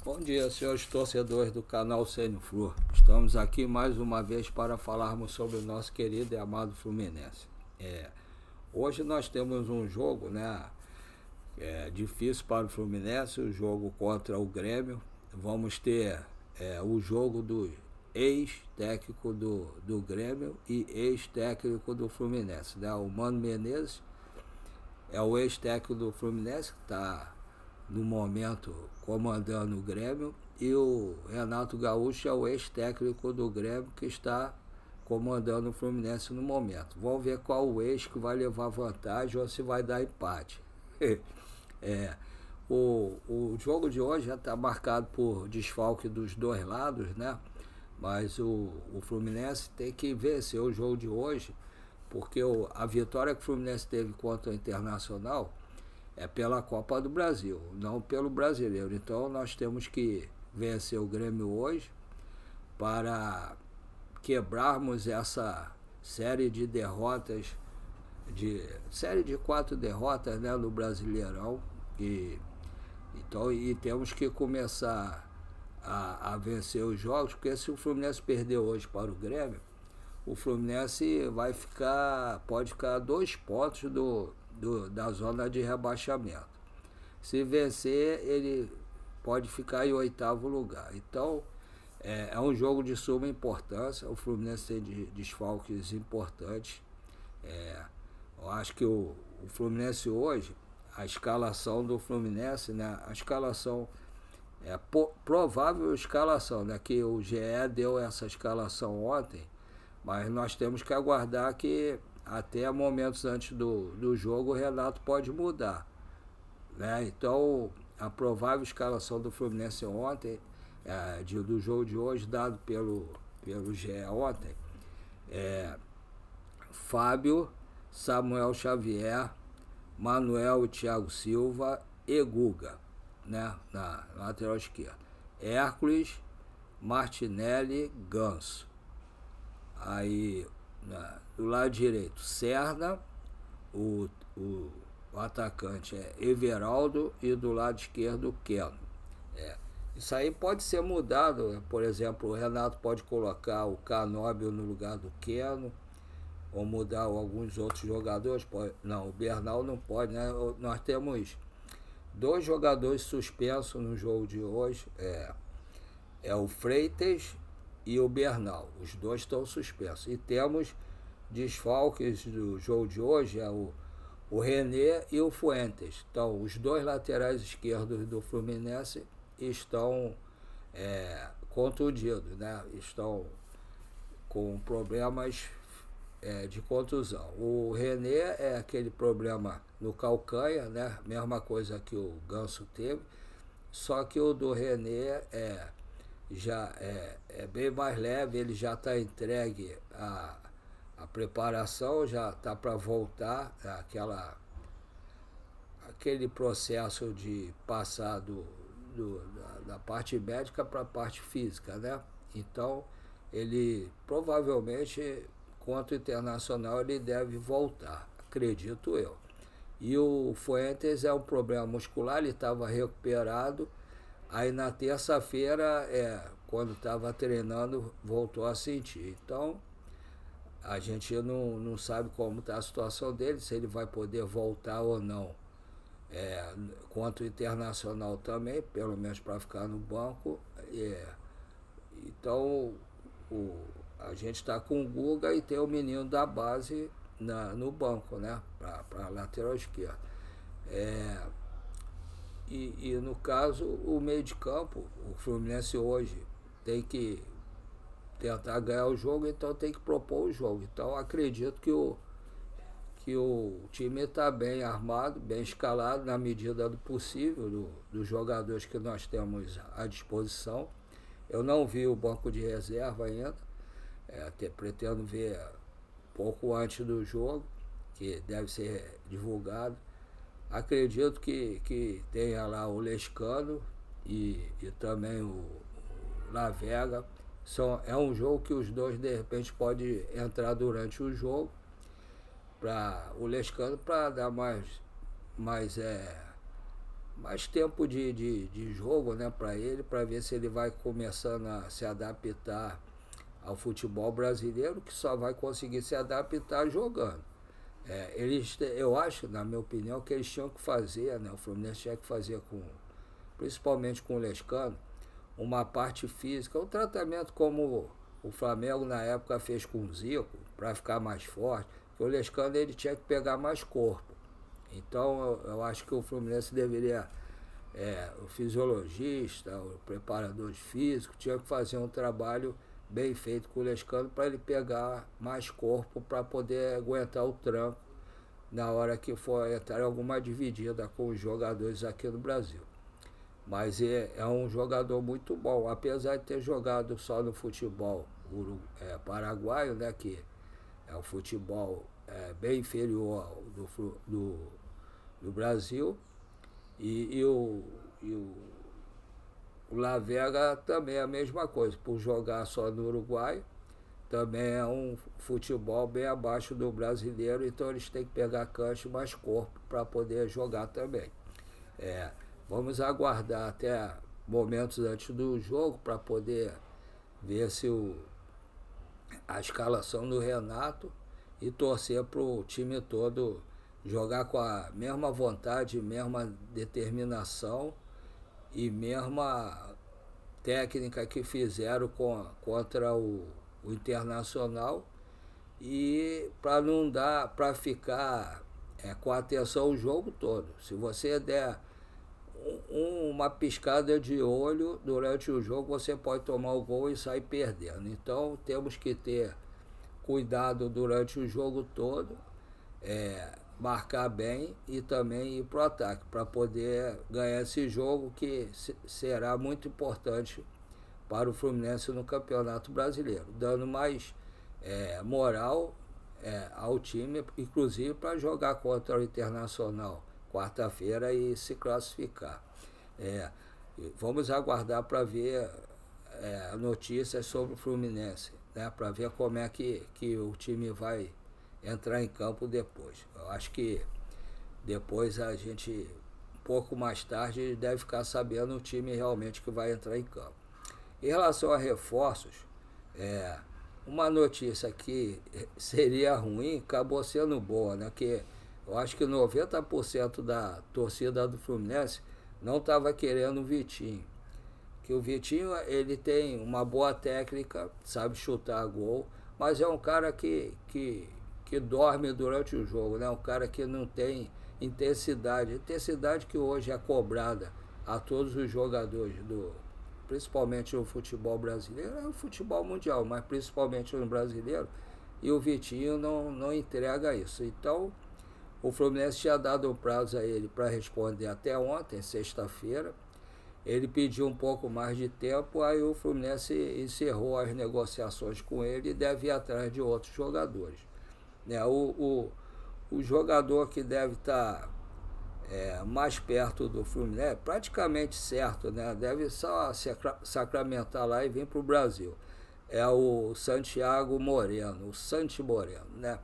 Bom dia, senhores torcedores do canal Flu. Estamos aqui mais uma vez para falarmos sobre o nosso querido e amado Fluminense. Hoje nós temos um jogo, né, difícil para o Fluminense, o jogo contra o Grêmio. Vamos ter o jogo do ex-técnico do Grêmio e ex-técnico do Fluminense, né? O Mano Menezes é o ex-técnico do Fluminense, que está no momento comandando o Grêmio, e o Renato Gaúcho é o ex-técnico do Grêmio, que está comandando o Fluminense no momento. Vamos ver qual o ex que vai levar vantagem ou se vai dar empate. O jogo de hoje já está marcado por desfalque dos dois lados, né? Mas o Fluminense tem que vencer o jogo de hoje, porque a vitória que o Fluminense teve contra o Internacional é pela Copa do Brasil, não pelo Brasileiro. Então nós temos que vencer o Grêmio hoje para quebrarmos essa série de derrotas, série de 4 derrotas, né, no Brasileirão. E temos que começar a vencer os jogos, porque se o Fluminense perder hoje para o Grêmio, o Fluminense pode ficar a 2 pontos da zona de rebaixamento. Se vencer, ele pode ficar em 8º lugar. Então, é um jogo de suma importância. O Fluminense tem desfalques importantes. Eu acho que o Fluminense hoje, a escalação do Fluminense, né, a escalação, provável escalação, né, que o GE deu essa escalação ontem, mas nós temos que aguardar que até momentos antes do jogo o Renato pode mudar, né? Então, a provável escalação do Fluminense ontem, do jogo de hoje, dado pelo GE ontem, Fábio, Samuel Xavier, Manuel e Thiago Silva e Guga, né, na lateral esquerda. Hércules, Martinelli, Ganso. Aí, do lado direito, Serna, o atacante é Everaldo, e do lado esquerdo, Keno. Isso aí pode ser mudado. Por exemplo, o Renato pode colocar o Canóbio no lugar do Keno, ou mudar alguns outros jogadores. Não, o Bernal não pode, né? Nós temos 2 jogadores suspensos no jogo de hoje, é o Freitas e o Bernal. Os 2 estão suspensos. E temos desfalques do jogo de hoje, o René e o Fuentes. Então, os 2 laterais esquerdos do Fluminense estão contundidos, né? Estão com problemas de contusão. O René é aquele problema no calcanhar, né? Mesma coisa que o Ganso teve, só que o do René já é bem mais leve. Ele já está entregue a preparação, já está para voltar aquele processo de passar da parte médica para a parte física, né? Então, ele provavelmente contra o Internacional ele deve voltar, acredito eu. E o Fuentes é um problema muscular, ele estava recuperado. Aí na terça-feira, quando estava treinando, voltou a sentir. Então, a gente não sabe como está a situação dele, se ele vai poder voltar ou não. Contra o Internacional também, pelo menos para ficar no banco. Então, a gente está com o Guga e tem o menino da base no banco, né, para lateral esquerda. E no caso, o meio de campo, o Fluminense hoje tem que tentar ganhar o jogo, então tem que propor o jogo. Então acredito que o time está bem armado, bem escalado, na medida do possível, dos jogadores que nós temos à disposição. Eu não vi o banco de reserva ainda, até pretendo ver pouco antes do jogo, que deve ser divulgado. Acredito que tenha lá o Lescano e também o Lavega. É um jogo que os 2 de repente podem entrar durante o jogo, para o Lescano, para dar mais mais tempo de jogo, né, para ele, para ver se ele vai começando a se adaptar ao futebol brasileiro, que só vai conseguir se adaptar jogando. Eu acho, na minha opinião, que eles tinham que fazer, né, o Fluminense tinha que fazer principalmente com o Lescano, uma parte física, um tratamento como o Flamengo na época fez com o Zico, para ficar mais forte, porque o Lescano ele tinha que pegar mais corpo. Então eu acho que o Fluminense deveria, o fisiologista, o preparador físico, tinha que fazer um trabalho bem feito com o Lescano para ele pegar mais corpo para poder aguentar o tranco na hora que for entrar alguma dividida com os jogadores aqui no Brasil. Mas é um jogador muito bom, apesar de ter jogado só no futebol paraguaio, né, que é um futebol bem inferior ao do Brasil, e o La Vega também é a mesma coisa, por jogar só no Uruguai, também é um futebol bem abaixo do brasileiro, então eles têm que pegar cancha e mais corpo para poder jogar também. É, Vamos aguardar até momentos antes do jogo para poder ver se a escalação do Renato e torcer para o time todo jogar com a mesma vontade, mesma determinação e mesma técnica que fizeram contra o Internacional, e para não dar para ficar com atenção o jogo todo. Se você der uma piscada de olho durante o jogo, você pode tomar o gol e sair perdendo. Então temos que ter cuidado durante o jogo todo, marcar bem e também ir para o ataque, para poder ganhar esse jogo que será muito importante para o Fluminense no Campeonato Brasileiro, dando mais moral ao time, inclusive para jogar contra o Internacional quarta-feira e se classificar. Vamos aguardar para ver notícias sobre o Fluminense, né, para ver como é que o time vai entrar em campo depois. Eu acho que depois a gente, um pouco mais tarde, deve ficar sabendo o time realmente que vai entrar em campo. Em relação a reforços, uma notícia que seria ruim acabou sendo boa, né? Que eu acho que 90% da torcida do Fluminense não estava querendo o Vitinho. Que o Vitinho, ele tem uma boa técnica, sabe chutar gol, mas é um cara que dorme durante o jogo, né? Um cara que não tem intensidade. Intensidade que hoje é cobrada a todos os jogadores principalmente no futebol brasileiro, é o futebol mundial, mas principalmente no brasileiro, e o Vitinho não entrega isso. Então, o Fluminense tinha dado um prazo a ele para responder até ontem, sexta-feira. Ele pediu um pouco mais de tempo, aí o Fluminense encerrou as negociações com ele e deve ir atrás de outros jogadores. O jogador que deve estar mais perto do Fluminense, praticamente certo, né? Deve só sacramentar lá e vir para o Brasil. É o Santiago Moreno, o Santi Moreno, né?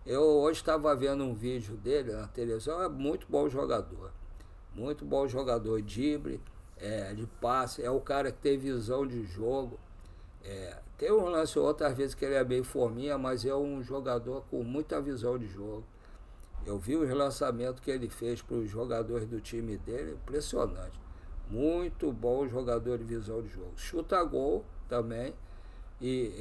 Eu hoje estava vendo um vídeo dele na televisão, é muito bom jogador, drible, de passe, é o cara que tem visão de jogo. Tem um lance ou outro, às vezes, que ele é bem forminha, mas é um jogador com muita visão de jogo. Eu vi o relançamento que ele fez para os jogadores do time dele, impressionante. Muito bom jogador de visão de jogo. Chuta gol também, e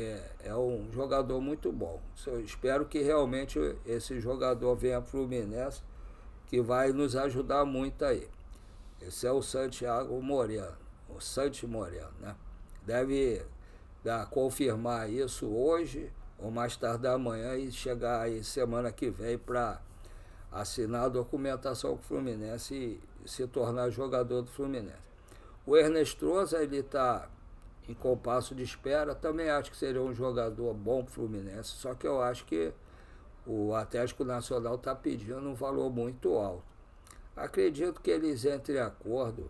é um jogador muito bom. Eu espero que realmente esse jogador venha para o Fluminense, que vai nos ajudar muito aí. Esse é o Santiago Moreno, o Santi Moreno, né? Deve confirmar isso hoje ou mais tarde da manhã e chegar aí semana que vem para assinar a documentação com o Fluminense e se tornar jogador do Fluminense. O Ernestrosa, ele está em compasso de espera, também acho que seria um jogador bom para o Fluminense, só que eu acho que o Atlético Nacional está pedindo um valor muito alto. Acredito que eles entrem em acordo.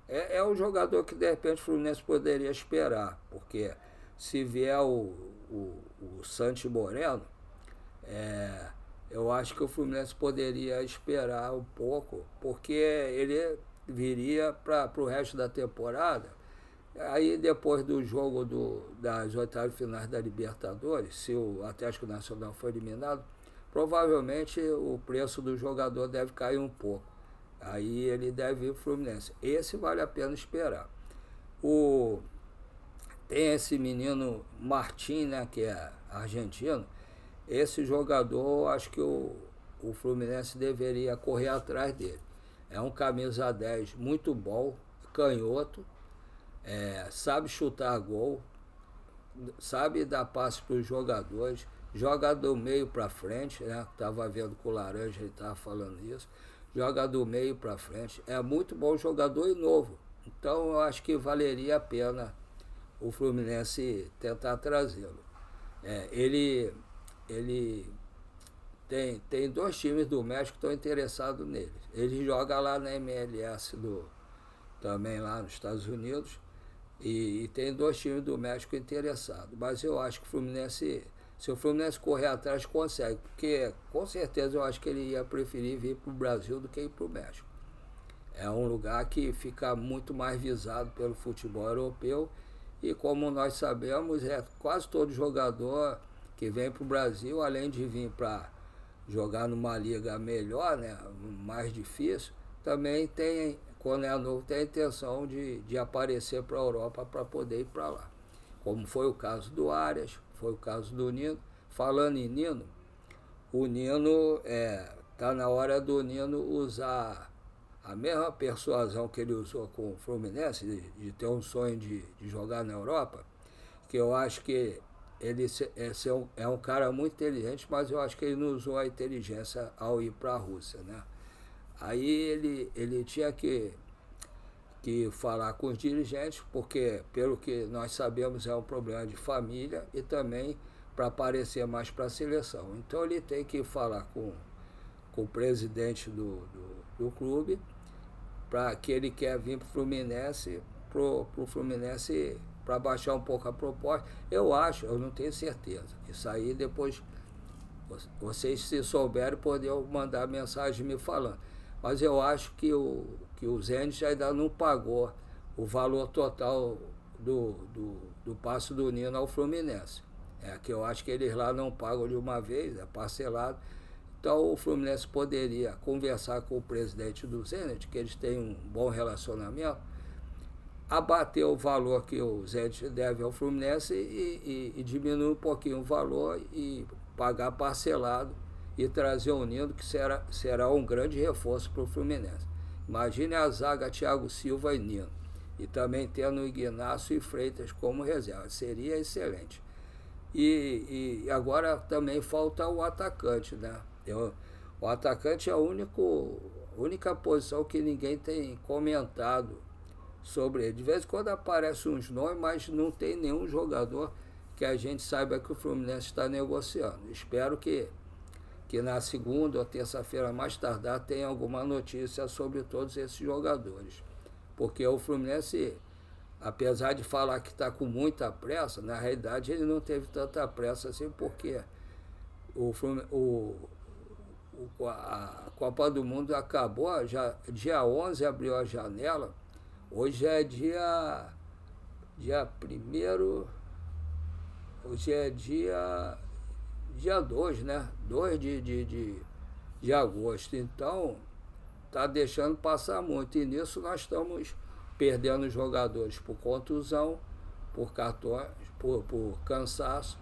É um jogador que de repente o Fluminense poderia esperar, porque se vier o Santi Moreno, eu acho que o Fluminense poderia esperar um pouco, porque ele viria para o resto da temporada. Aí depois do jogo das oitavas finais da Libertadores, se o Atlético Nacional for eliminado, provavelmente o preço do jogador deve cair um pouco. Aí ele deve ir para o Fluminense. Esse vale a pena esperar. Tem esse menino Martim, né, que é argentino. Esse jogador, acho que o Fluminense deveria correr atrás dele. É um camisa 10 muito bom, canhoto, sabe chutar gol, sabe dar passe para os jogadores, joga do meio para frente, né? Estava vendo com o Laranja, ele estava falando isso. Joga do meio para frente. É muito bom jogador e novo. Então eu acho que valeria a pena o Fluminense tentar trazê-lo. Ele tem 2 times do México que estão interessados nele. Ele joga lá na MLS também lá nos Estados Unidos. E tem 2 times do México interessados. Mas eu acho que o Fluminense, se o Fluminense correr atrás, consegue. Porque com certeza eu acho que ele ia preferir vir para o Brasil do que ir para o México. É um lugar que fica muito mais visado pelo futebol europeu. E como nós sabemos, quase todo jogador que vem para o Brasil, além de vir para jogar numa liga melhor, né, mais difícil, também tem, quando é novo, tem a intenção de aparecer para a Europa para poder ir para lá. Como foi o caso do Arias, foi o caso do Nino. Falando em Nino, o Nino, tá na hora do Nino usar a mesma persuasão que ele usou com o Fluminense, de ter um sonho de jogar na Europa, que eu acho que ele é um cara muito inteligente, mas eu acho que ele não usou a inteligência ao ir para a Rússia, né? Aí ele tinha que falar com os dirigentes, porque, pelo que nós sabemos, é um problema de família e também para aparecer mais para a seleção. Então ele tem que falar com o presidente do clube, para que ele quer vir para o Fluminense, para baixar um pouco a proposta. Eu acho, eu não tenho certeza. Isso aí depois, vocês se souberem, poderiam mandar mensagem me falando. Mas eu acho que o Zenit ainda não pagou o valor total do passe do Nino ao Fluminense. Que eu acho que eles lá não pagam de uma vez, é parcelado. Então o Fluminense poderia conversar com o presidente do Zenit, que eles têm um bom relacionamento, abater o valor que o Zenit deve ao Fluminense e diminuir um pouquinho o valor e pagar parcelado e trazer o Nino, que será um grande reforço para o Fluminense. Imagine a zaga Thiago Silva e Nino. E também tendo o Ignacio e Freitas como reserva. Seria excelente. E agora também falta o atacante, né? O atacante é a única posição que ninguém tem comentado sobre ele. De vez em quando aparecem uns nomes, mas não tem nenhum jogador que a gente saiba que o Fluminense está negociando. Espero que na segunda ou terça-feira mais tardar tenha alguma notícia sobre todos esses jogadores. Porque o Fluminense, apesar de falar que está com muita pressa, na realidade ele não teve tanta pressa assim, porque a Copa do Mundo acabou, já dia 11 abriu a janela, hoje é dia 1º, hoje é dia 2, né? 2 de agosto. Então, está deixando passar muito. E nisso nós estamos perdendo jogadores por contusão, por cartões, por cansaço.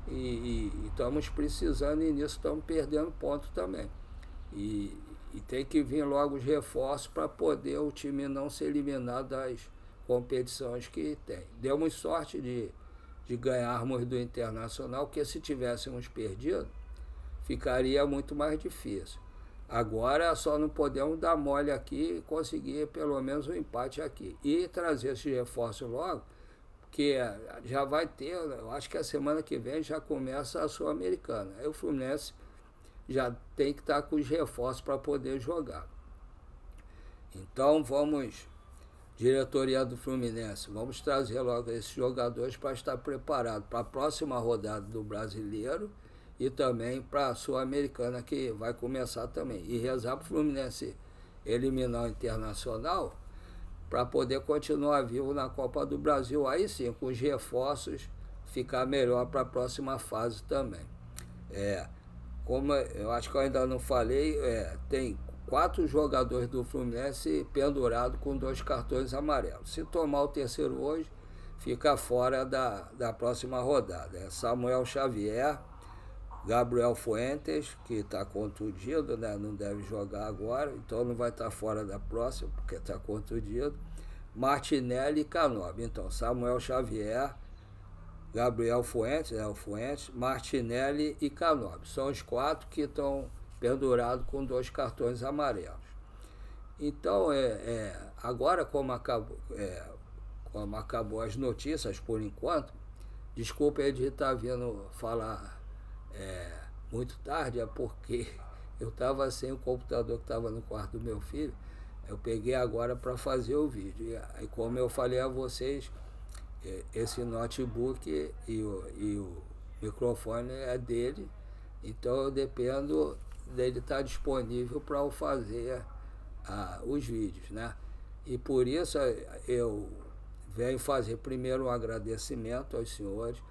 E estamos precisando, e nisso estamos perdendo ponto também. E tem que vir logo os reforços para poder o time não ser eliminado das competições que tem. Demos sorte de ganharmos do Internacional, porque se tivéssemos perdido, ficaria muito mais difícil. Agora só não podemos dar mole aqui e conseguir pelo menos um empate aqui. E trazer esse reforço logo, que já vai ter, eu acho que a semana que vem já começa a Sul-Americana. Aí o Fluminense já tem que estar com os reforços para poder jogar. Então vamos, diretoria do Fluminense, vamos trazer logo esses jogadores para estar preparado para a próxima rodada do Brasileiro e também para a Sul-Americana, que vai começar também. E rezar para o Fluminense eliminar o Internacional para poder continuar vivo na Copa do Brasil. Aí sim, com os reforços, ficar melhor para a próxima fase também. Como eu acho que eu ainda não falei, tem 4 jogadores do Fluminense pendurados com 2 cartões amarelos. Se tomar o terceiro hoje, fica fora da próxima rodada. É Samuel Xavier, Gabriel Fuentes, que está contundido, né? Não deve jogar agora, então não vai estar fora da próxima, porque está contundido. Martinelli e Canobi. Então, Samuel Xavier, Gabriel Fuentes, Martinelli e Canobi. São os 4 que estão pendurados com 2 cartões amarelos. Então, agora, como acabou as notícias por enquanto, desculpa ele de estar vindo falar muito tarde, é porque eu estava sem o computador que estava no quarto do meu filho. Eu peguei agora para fazer o vídeo. E aí, como eu falei a vocês, esse notebook e o microfone é dele, então eu dependo dele estar disponível para eu fazer os vídeos, né? E por isso eu venho fazer primeiro um agradecimento aos senhores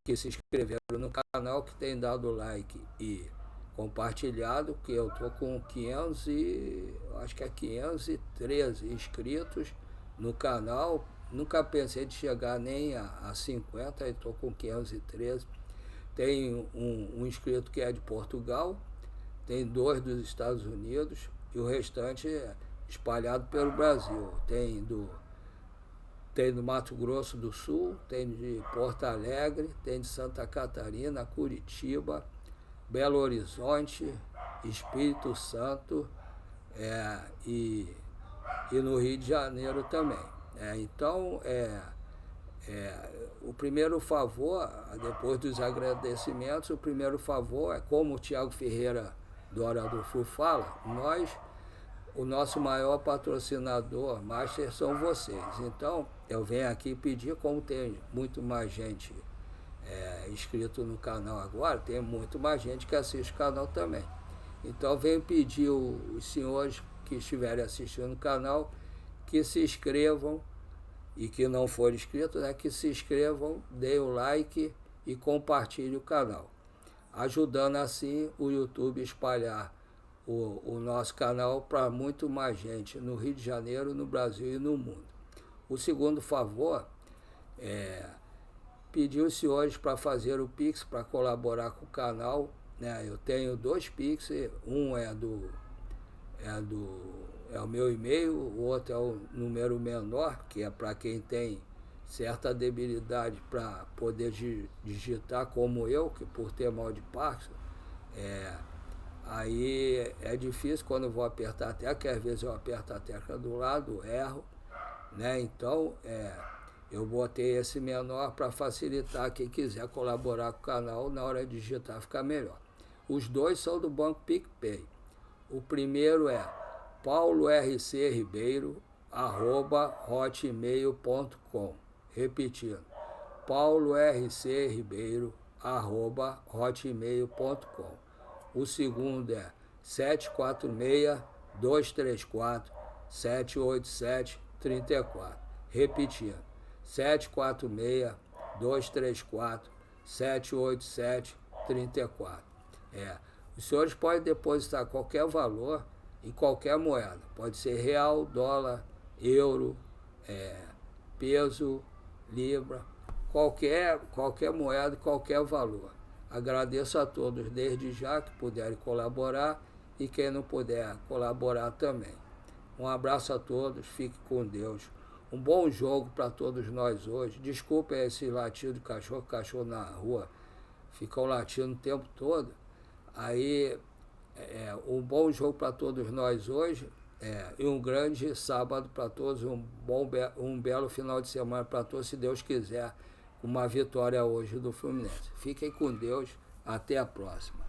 que se inscreveram no canal, que tem dado like e compartilhado, que eu tô com 513 inscritos no canal. Nunca pensei de chegar nem a 50, e estou com 513. Tem um inscrito que é de Portugal, tem 2 dos Estados Unidos e o restante é espalhado pelo Brasil. Tem do Mato Grosso do Sul, tem de Porto Alegre, tem de Santa Catarina, Curitiba, Belo Horizonte, Espírito Santo e no Rio de Janeiro também. Então, o primeiro favor, depois dos agradecimentos, o primeiro favor é, como o Thiago Ferreira do Hora do Flu fala, o nosso maior patrocinador master são vocês. Então, eu venho aqui pedir, como tem muito mais gente inscrito no canal agora, tem muito mais gente que assiste o canal também. Então, venho pedir os senhores que estiverem assistindo o canal que se inscrevam, e que não forem inscritos, que se inscrevam, deem o like e compartilhem o canal, ajudando assim o YouTube a espalhar o nosso canal para muito mais gente no Rio de Janeiro, no Brasil e no mundo. O segundo favor é pedir os senhores para fazer o Pix para colaborar com o canal, né? Eu tenho 2 Pix, um é o meu e-mail, o outro é o número menor, que é para quem tem certa debilidade para poder digitar, como eu, que por ter mal de Parkinson, aí é difícil quando eu vou apertar a tecla, que às vezes eu aperto a tecla do lado, erro, né? Então, eu botei esse menor para facilitar quem quiser colaborar com o canal na hora de digitar, ficar melhor. Os 2 são do Banco PicPay. O primeiro é paulorcribeiro@hotmail.com. Repetindo, paulorcribeiro@hotmail.com. O segundo é 746-234-787-34. Repetindo, 746-234-787-34. Os senhores podem depositar qualquer valor em qualquer moeda. Pode ser real, dólar, euro, peso, libra, qualquer moeda, qualquer valor. Agradeço a todos desde já que puderem colaborar e quem não puder colaborar também. Um abraço a todos, fique com Deus. Um bom jogo para todos nós hoje. Desculpa esse latido de cachorro na rua ficam latindo o tempo todo. Aí, um bom jogo para todos nós hoje, e um grande sábado para todos, um belo final de semana para todos, se Deus quiser, uma vitória hoje do Fluminense. Fiquem com Deus, até a próxima.